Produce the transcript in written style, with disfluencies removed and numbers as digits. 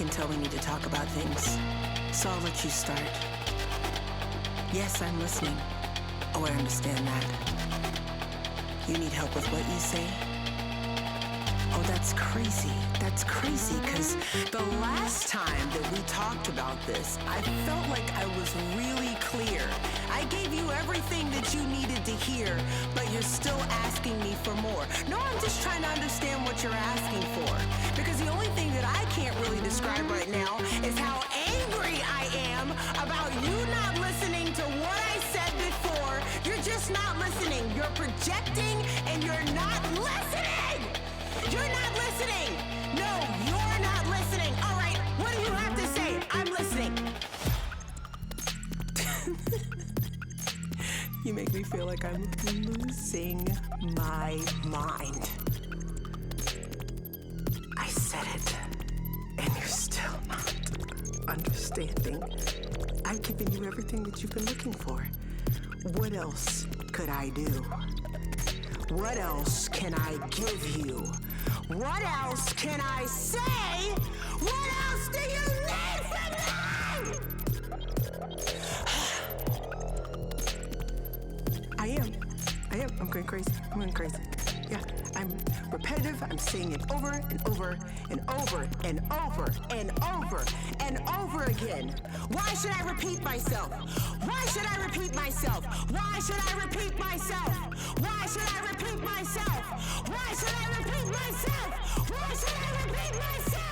can tell we need to talk about things, so I'll let you start. Yes, I'm listening. Oh, I understand that. You need help with what you say? Oh, that's crazy. That's crazy, because the last time that we talked about this, I felt like I was really clear. I gave you everything that you needed to hear, but you're still asking me for more. No, I'm just trying to understand what you're asking for, because the only thing that I can't really describe right now is how angry I am about you not listening to what I said before. You're just not listening. You're projecting and you're not listening. You're not listening. No, you're not listening. All right, what do you have to say? I'm listening. You make me feel like I'm losing my mind. I said it, and you're still not understanding. I've given you everything that you've been looking for. What else could I do? What else can I give you? What else can I say? What else do you need from me? I am. I'm going crazy. Yeah, I'm repetitive. I'm saying it over and over and over and over and over and over again. Why should I repeat myself? Why should I repeat myself? Why should I repeat myself? Why should I repeat myself? Why should I repeat myself? Why should I repeat myself?